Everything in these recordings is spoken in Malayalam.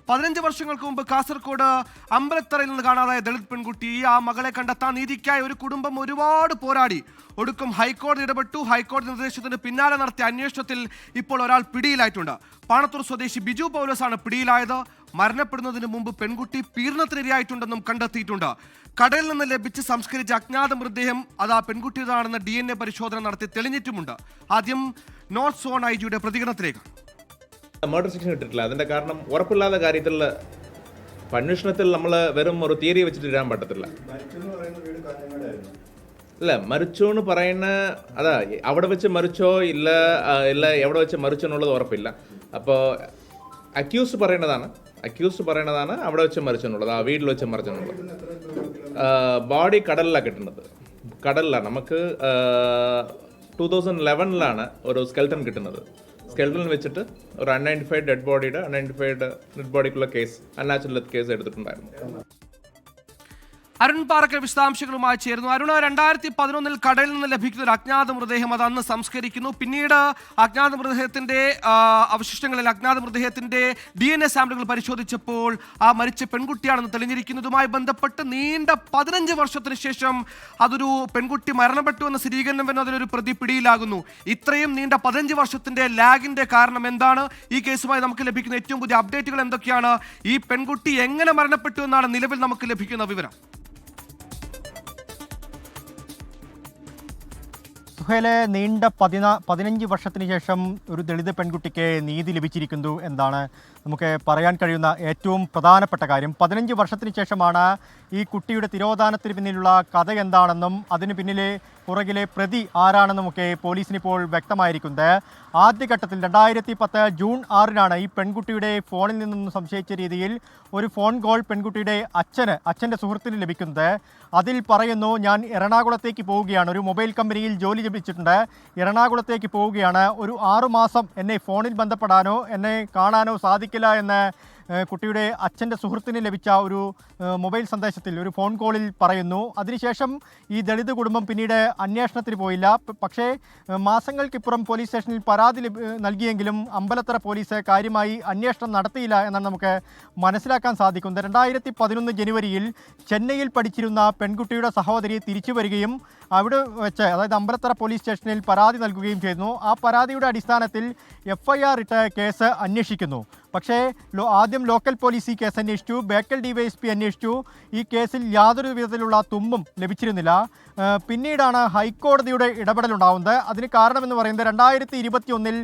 15 വർഷങ്ങൾക്ക് മുമ്പ് കാസർഗോഡ് അമ്പലത്തറയിൽ നിന്ന് കാണാതായ ദളിത് പെൺകുട്ടി ആ മകളെ കണ്ടെത്താൻ നീതിക്കായി ഒരു കുടുംബം ഒരുപാട് പോരാടി. ഒടുക്കം ഹൈക്കോടതി ഇടപെട്ടു. ഹൈക്കോടതി നിർദ്ദേശത്തിന് പിന്നാലെ നടത്തിയ അന്വേഷണത്തിൽ ഇപ്പോൾ ഒരാൾ പിടിയിലായിട്ടുണ്ട്. പാണത്തൂർ സ്വദേശി ബിജു പൗലോസാണ് പിടിയിലായത്. മരണപ്പെടുന്നതിന് മുമ്പ് പെൺകുട്ടി പീഡനത്തിനിരയായിട്ടുണ്ടെന്നും കണ്ടെത്തിയിട്ടുണ്ട്. കടലിൽ നിന്ന് ലഭിച്ച് സംസ്കരിച്ച അജ്ഞാത മൃതദേഹം അത് ആ പെൺകുട്ടിയുടേതാണെന്ന് DNA പരിശോധന നടത്തി തെളിഞ്ഞിട്ടുമുണ്ട്. ആദ്യം നോർത്ത് സോൺ IG പ്രതികരണത്തിലേക്ക്. മർഡർ സെക്ഷൻ ഇട്ടിട്ടില്ല. അതിന്റെ കാരണം ഉറപ്പില്ലാത്ത കാര്യത്തിൽ അന്വേഷണത്തിൽ നമ്മൾ വെറും ഒരു തിയറി വെച്ചിട്ട് ഇടാൻ പറ്റത്തില്ല. അല്ല, മരിച്ചോ എന്ന് പറയുന്ന അതാ അവിടെ വെച്ച് മരിച്ചോ ഇല്ല എവിടെ വെച്ച് മരിച്ചോ എന്നുള്ളത് ഉറപ്പില്ല. അപ്പോൾ അക്യൂസ് പറയണതാണ് അവിടെ വെച്ച് മരിച്ചെന്നുള്ളത്, ആ വീട്ടിൽ വെച്ച് മരിച്ചെന്നുള്ളത്. ബോഡി കടലിലാണ് കിട്ടുന്നത്. കടലിലാണ് നമുക്ക് 2011 ഒരു സ്കെൽട്ടൺ കിട്ടുന്നത്. സ്കെൽട്ടൺ വെച്ചിട്ട് ഒരു അൺഐഡന്റിഫൈഡ് ഡെഡ് ബോഡിക്കുള്ള കേസ്, അൺനാച്ചുറൽ ഡെത്ത് കേസ് എടുത്തിട്ടുണ്ടായിരുന്നു. അരുൺ പാറക്കൽ വിശദാംശങ്ങളുമായി ചേരുന്നു. അരുൺ, 2011 കടലിൽ നിന്ന് ലഭിക്കുന്ന ഒരു അജ്ഞാത മൃതദേഹം അത് അന്ന് സംസ്കരിക്കുന്നു. പിന്നീട് അജ്ഞാത മൃതദേഹത്തിന്റെ അവശിഷ്ടങ്ങളിൽ അജ്ഞാത മൃതദേഹത്തിന്റെ DNA സാമ്പിളുകൾ പരിശോധിച്ചപ്പോൾ ആ മരിച്ച പെൺകുട്ടിയാണെന്ന് തെളിഞ്ഞിരിക്കുന്നതുമായി ബന്ധപ്പെട്ട് നീണ്ട 15 വർഷത്തിന് ശേഷം അതൊരു പെൺകുട്ടി മരണപ്പെട്ടു എന്ന സ്ഥിരീകരണം വരുന്ന അതിലൊരു പ്രതി പിടിയിലാകുന്നു. ഇത്രയും നീണ്ട 15 വർഷത്തിന്റെ ലാഗിന്റെ കാരണം എന്താണ്? ഈ കേസുമായി നമുക്ക് ലഭിക്കുന്ന ഏറ്റവും പുതിയ അപ്ഡേറ്റുകൾ എന്തൊക്കെയാണ്? ഈ പെൺകുട്ടി എങ്ങനെ മരണപ്പെട്ടു എന്നാണ് നിലവിൽ നമുക്ക് ലഭിക്കുന്ന വിവരം? സുഹേലെ, നീണ്ട 15 വർഷത്തിന് ശേഷം ഒരു ദളിത് പെൺകുട്ടിക്ക് നീതി ലഭിച്ചിരിക്കുന്നു എന്നാണ് നമുക്ക് പറയാൻ കഴിയുന്ന ഏറ്റവും പ്രധാനപ്പെട്ട കാര്യം. 15 വർഷത്തിന് ശേഷമാണ് ഈ കുട്ടിയുടെ തിരോധാനത്തിന് പിന്നിലുള്ള കഥ എന്താണെന്നും അതിന് പിന്നിലെ പുറകിലെ പ്രതി ആരാണെന്നുമൊക്കെ പോലീസിനിപ്പോൾ വ്യക്തമായിരിക്കുന്നത്. ആദ്യഘട്ടത്തിൽ 2010 ജൂൺ 6 ഈ പെൺകുട്ടിയുടെ ഫോണിൽ നിന്നും സംശയിച്ച രീതിയിൽ ഒരു ഫോൺ കോൾ പെൺകുട്ടിയുടെ അച്ഛൻ്റെ സുഹൃത്തിന് ലഭിക്കുന്നത്. അതിൽ പറയുന്നു, ഞാൻ എറണാകുളത്തേക്ക് പോവുകയാണ്, ഒരു മൊബൈൽ കമ്പനിയിൽ ജോലി ലഭിച്ചിട്ടുണ്ട്, എറണാകുളത്തേക്ക് പോവുകയാണ്, ഒരു 6 മാസം എന്നെ ഫോണിൽ ബന്ധപ്പെടാനോ എന്നെ കാണാനോ സാധിക്കില്ല എന്ന് കുട്ടിയുടെ അച്ഛൻ്റെ സുഹൃത്തിന് ലഭിച്ച ഒരു മൊബൈൽ സന്ദേശത്തിൽ, ഒരു ഫോൺ കോളിൽ പറയുന്നു. അതിനുശേഷം ഈ ദളിത് കുടുംബം പിന്നീട് അന്വേഷണത്തിന് പോയില്ല. പക്ഷേ മാസങ്ങൾക്കിപ്പുറം പോലീസ് സ്റ്റേഷനിൽ പരാതി നൽകിയെങ്കിലും അമ്പലത്തറ പോലീസ് കാര്യമായി അന്വേഷണം നടത്തിയില്ല എന്നാണ് നമുക്ക് മനസ്സിലാക്കാൻ സാധിക്കുന്നത്. 2011 ജനുവരിയിൽ ചെന്നൈയിൽ പഠിച്ചിരുന്ന പെൺകുട്ടിയുടെ സഹോദരി തിരിച്ചു വരികയും അവിടെ വെച്ച്, അതായത് അമ്പലത്തറ പോലീസ് സ്റ്റേഷനിൽ പരാതി നൽകുകയും ചെയ്യുന്നു. ആ പരാതിയുടെ അടിസ്ഥാനത്തിൽ FIR ഇട്ട് കേസ് അന്വേഷിക്കുന്നു. പക്ഷേ ആദ്യം ലോക്കൽ പോലീസ് ഈ കേസ് അന്വേഷിച്ചു, ബേക്കൽ DYSP അന്വേഷിച്ചു. ഈ കേസിൽ യാതൊരു വിധത്തിലുള്ള തുമ്പും ലഭിച്ചിരുന്നില്ല. പിന്നീടാണ് ഹൈക്കോടതിയുടെ ഇടപെടലുണ്ടാവുന്നത്. അതിന് കാരണമെന്ന് പറയുന്നത് 2021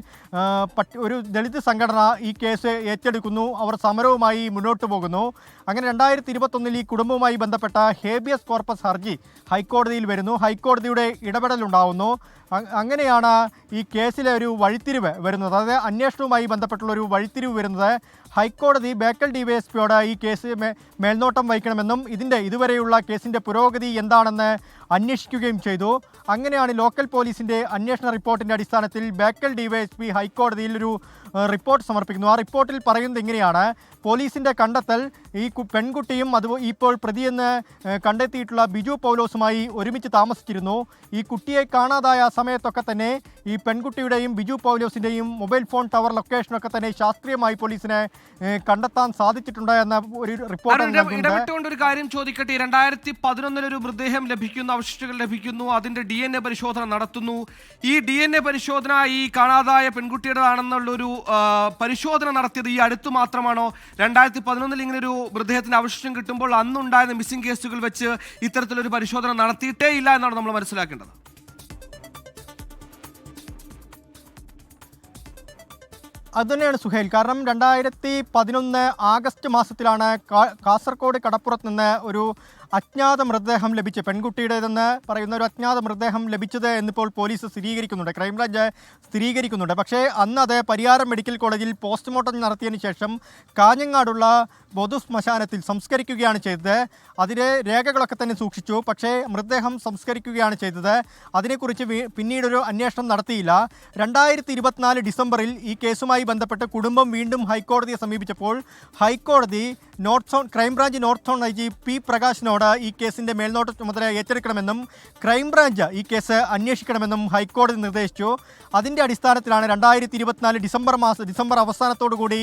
ഒരു ദളിത് സംഘടന ഈ കേസ് ഏറ്റെടുക്കുന്നു. അവർ സമരവുമായി മുന്നോട്ട് പോകുന്നു. അങ്ങനെ 2021 ഈ കുടുംബവുമായി ബന്ധപ്പെട്ട ഹേബിയസ് കോർപ്പസ് ഹർജി ഹൈക്കോടതിയിൽ വരുന്നു. ഹൈക്കോടതിയുടെ ഇടപെടലുണ്ടാവുന്നു. അങ്ങനെയാണ് ഈ കേസിലെ ഒരു വഴിത്തിരിവ് വരുന്നത്. അതായത് അന്വേഷണവുമായി ബന്ധപ്പെട്ടുള്ള ഒരു വഴിത്തിരിവ് വരുന്നത്. ഹൈക്കോടതി ബേക്കൽ DYSPയോട് ഈ കേസ് മേൽനോട്ടം വഹിക്കണമെന്നും ഇതുവരെയുള്ള കേസിൻ്റെ പുരോഗതി എന്താണെന്ന് അന്വേഷിക്കുകയും ചെയ്തു. അങ്ങനെയാണ് ലോക്കൽ പോലീസിൻ്റെ അന്വേഷണ റിപ്പോർട്ടിൻ്റെ അടിസ്ഥാനത്തിൽ ബേക്കൽ DYSP ഹൈക്കോടതിയിൽ ഒരു റിപ്പോർട്ട് സമർപ്പിക്കുന്നു. ആ റിപ്പോർട്ടിൽ പറയുന്നത് ഇങ്ങനെയാണ്: പോലീസിൻ്റെ കണ്ടെത്തൽ ഈ പെൺകുട്ടിയും അതുപോലെ ഇപ്പോൾ പ്രതിയെന്ന് കണ്ടെത്തിയിട്ടുള്ള ബിജു പൗലോസുമായി ഒരുമിച്ച് താമസിച്ചിരുന്നു. ഈ കുട്ടിയെ കാണാതായ സമയത്തൊക്കെ തന്നെ ഈ പെൺകുട്ടിയുടെയും ബിജു പൗലോസിൻ്റെയും മൊബൈൽ ഫോൺ ടവർ ലൊക്കേഷനൊക്കെ തന്നെ ശാസ്ത്രീയമായി പോലീസിനെ കണ്ടെത്താൻ സാധിച്ചിട്ടുണ്ട് എന്ന ഒരു റിപ്പോർട്ട്. ഇടപെട്ടുകൊണ്ട് ഒരു കാര്യം ചോദിക്കട്ടെ. 2011 ഒരു മൃതദേഹം ലഭിക്കുന്നു, അവശിഷ്ടങ്ങൾ ലഭിക്കുന്നു, അതിന്റെ DNA പരിശോധന നടത്തുന്നു. ഈ DNA പരിശോധന ഈ കാണാതായ പെൺകുട്ടിയുടേതാണെന്നുള്ളൊരു പരിശോധന നടത്തിയത് ഈ അടുത്ത് മാത്രമാണോ? 2011 ഇങ്ങനെ ഒരു മൃതദേഹത്തിന് അവശിഷ്ടം കിട്ടുമ്പോൾ അന്നുണ്ടായിരുന്ന മിസ്സിംഗ് കേസുകൾ വെച്ച് ഇത്തരത്തിലൊരു പരിശോധന നടത്തിയിട്ടേ ഇല്ല എന്നാണ് നമ്മൾ മനസ്സിലാക്കേണ്ടത്. അതുതന്നെയാണ് സുഹേൽ. കാരണം 2011 ആഗസ്റ്റ് മാസത്തിലാണ് കാസർഗോഡ് കടപ്പുറത്ത് നിന്ന് ഒരു അജ്ഞാത മൃതദേഹം ലഭിച്ച്, പെൺകുട്ടിയുടേതെന്ന് പറയുന്ന ഒരു അജ്ഞാത മൃതദേഹം ലഭിച്ചത് എന്നിപ്പോൾ പോലീസ് സ്ഥിരീകരിക്കുന്നുണ്ട്, ക്രൈംബ്രാഞ്ച് സ്ഥിരീകരിക്കുന്നുണ്ട്. പക്ഷേ അന്ന് അത് പരിയാരം മെഡിക്കൽ കോളേജിൽ പോസ്റ്റ്മോർട്ടം നടത്തിയതിന് ശേഷം കാഞ്ഞങ്ങാടുള്ള പൊതു ശ്മശാനത്തിൽ സംസ്കരിക്കുകയാണ് ചെയ്തത്. അതിലെ രേഖകളൊക്കെ തന്നെ സൂക്ഷിച്ചു. പക്ഷേ മൃതദേഹം സംസ്കരിക്കുകയാണ് ചെയ്തത്. അതിനെക്കുറിച്ച് പിന്നീടൊരു അന്വേഷണം നടത്തിയില്ല. 2024 ഡിസംബറിൽ ഈ കേസുമായി ബന്ധപ്പെട്ട് കുടുംബം വീണ്ടും ഹൈക്കോടതിയെ സമീപിച്ചപ്പോൾ ഹൈക്കോടതി crime branch north zone IG P പ്രകാശിനോട് പോലീസിനോട് ഈ കേസിന്റെ മേൽനോട്ട ചുമതല ഏറ്റെടുക്കണമെന്നും ക്രൈംബ്രാഞ്ച് ഈ കേസ് അന്വേഷിക്കണമെന്നും ഹൈക്കോടതി നിർദ്ദേശിച്ചു. അതിൻ്റെ അടിസ്ഥാനത്തിലാണ് 2024 ഡിസംബർ അവസാനത്തോടുകൂടി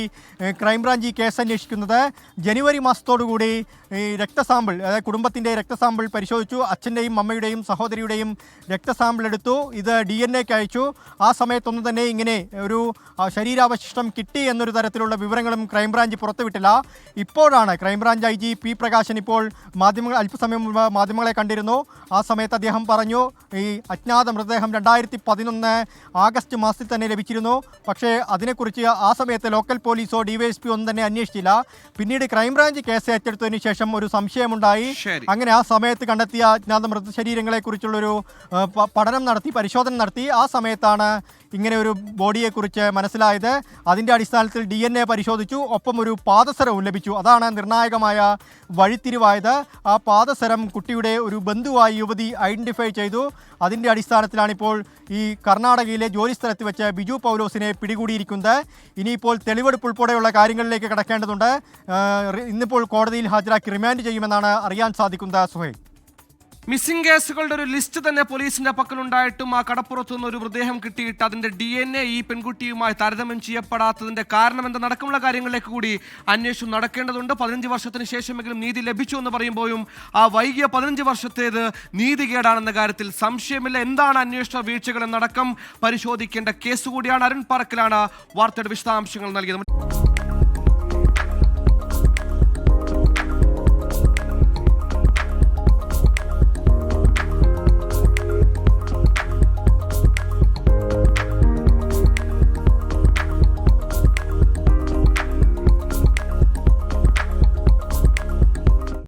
ക്രൈംബ്രാഞ്ച് ഈ കേസ് അന്വേഷിക്കുന്നത്. ജനുവരി മാസത്തോടുകൂടി ഈ രക്തസാമ്പിൾ, അതായത് കുടുംബത്തിൻ്റെ രക്തസാമ്പിൾ പരിശോധിച്ചു. അച്ഛൻ്റെയും അമ്മയുടെയും സഹോദരിയുടെയും രക്തസാമ്പിൾ എടുത്തു. ഇത് DNA-ക്ക് അയച്ചു. ആ സമയത്തൊന്നും തന്നെ ഇങ്ങനെ ഒരു ശരീരാവശിഷ്ടം കിട്ടി എന്നൊരു തരത്തിലുള്ള വിവരങ്ങളും ക്രൈംബ്രാഞ്ച് പുറത്തുവിട്ടില്ല. ഇപ്പോഴാണ് ക്രൈംബ്രാഞ്ച് IG P പ്രകാശൻ ഇപ്പോൾ അല്പസമയം മുമ്പ് മാധ്യമങ്ങളെ കണ്ടിരുന്നു. ആ സമയത്ത് അദ്ദേഹം പറഞ്ഞു, ഈ അജ്ഞാത മൃതദേഹം 2011 ആഗസ്റ്റ് മാസത്തിൽ തന്നെ ലഭിച്ചിരുന്നു. പക്ഷേ അതിനെക്കുറിച്ച് ആ സമയത്ത് ലോക്കൽ പോലീസോ DYSP ഒന്നും തന്നെ അന്വേഷിച്ചില്ല. പിന്നീട് ക്രൈംബ്രാഞ്ച് കേസ് ഏറ്റെടുത്തതിന് ശേഷം ഒരു സംശയമുണ്ടായി. അങ്ങനെ ആ സമയത്ത് കണ്ടെത്തിയ അജ്ഞാത മൃതശരീരങ്ങളെക്കുറിച്ചുള്ളൊരു പഠനം നടത്തി, പരിശോധന നടത്തി. ആ സമയത്താണ് ഇങ്ങനെ ഒരു ബോഡിയെക്കുറിച്ച് മനസ്സിലായത്. അതിൻ്റെ അടിസ്ഥാനത്തിൽ DNA പരിശോധിച്ചു. ഒപ്പം ഒരു പാദസരവും ലഭിച്ചു. അതാണ് നിർണായകമായ വഴിത്തിരിവായത്. ആ പാദസരം കുട്ടിയുടെ ഒരു ബന്ധുവായി യുവതി ഐഡൻറ്റിഫൈ ചെയ്തു. അതിൻ്റെ അടിസ്ഥാനത്തിലാണിപ്പോൾ ഈ കർണാടകയിലെ ജോലിസ്ഥലത്ത് വെച്ച് ബിജു പൗലോസിനെ പിടികൂടിയിരിക്കുന്നത്. ഇനിയിപ്പോൾ തെളിവെടുപ്പ് ഉൾപ്പെടെയുള്ള കാര്യങ്ങളിലേക്ക് കടക്കേണ്ടതുണ്ട്. ഇന്നിപ്പോൾ കോടതിയിൽ ഹാജരാക്കി റിമാൻഡ് ചെയ്യുമെന്നാണ് അറിയാൻ സാധിക്കുന്നത്. സുഹൈൽ, മിസ്സിംഗ് കേസുകളുടെ ഒരു ലിസ്റ്റ് തന്നെ പോലീസിന്റെ പക്കലുണ്ടായിട്ടും ആ കടപ്പുറത്തു നിന്ന് ഒരു മൃതദേഹം കിട്ടിയിട്ട് അതിന്റെ DNA ഈ പെൺകുട്ടിയുമായി താരതമ്യം ചെയ്യപ്പെടാത്തതിന്റെ കാരണം നടക്കമുള്ള കാര്യങ്ങളിലേക്ക് കൂടി അന്വേഷണം നടക്കേണ്ടതുണ്ട്. 15 വർഷത്തിന് ശേഷമെങ്കിലും നീതി ലഭിച്ചു എന്ന് പറയുമ്പോഴും ആ വൈകിയ 15 വർഷത്തേത് നീതികേടാണെന്ന കാര്യത്തിൽ സംശയമില്ല. എന്താണ് അന്വേഷണ വീഴ്ചകൾ എന്നടക്കം പരിശോധിക്കേണ്ട കേസ് കൂടിയാണ്. അരുൺ പാറക്കലാണ് വാർത്തയുടെ വിശദാംശങ്ങൾ നൽകിയത്.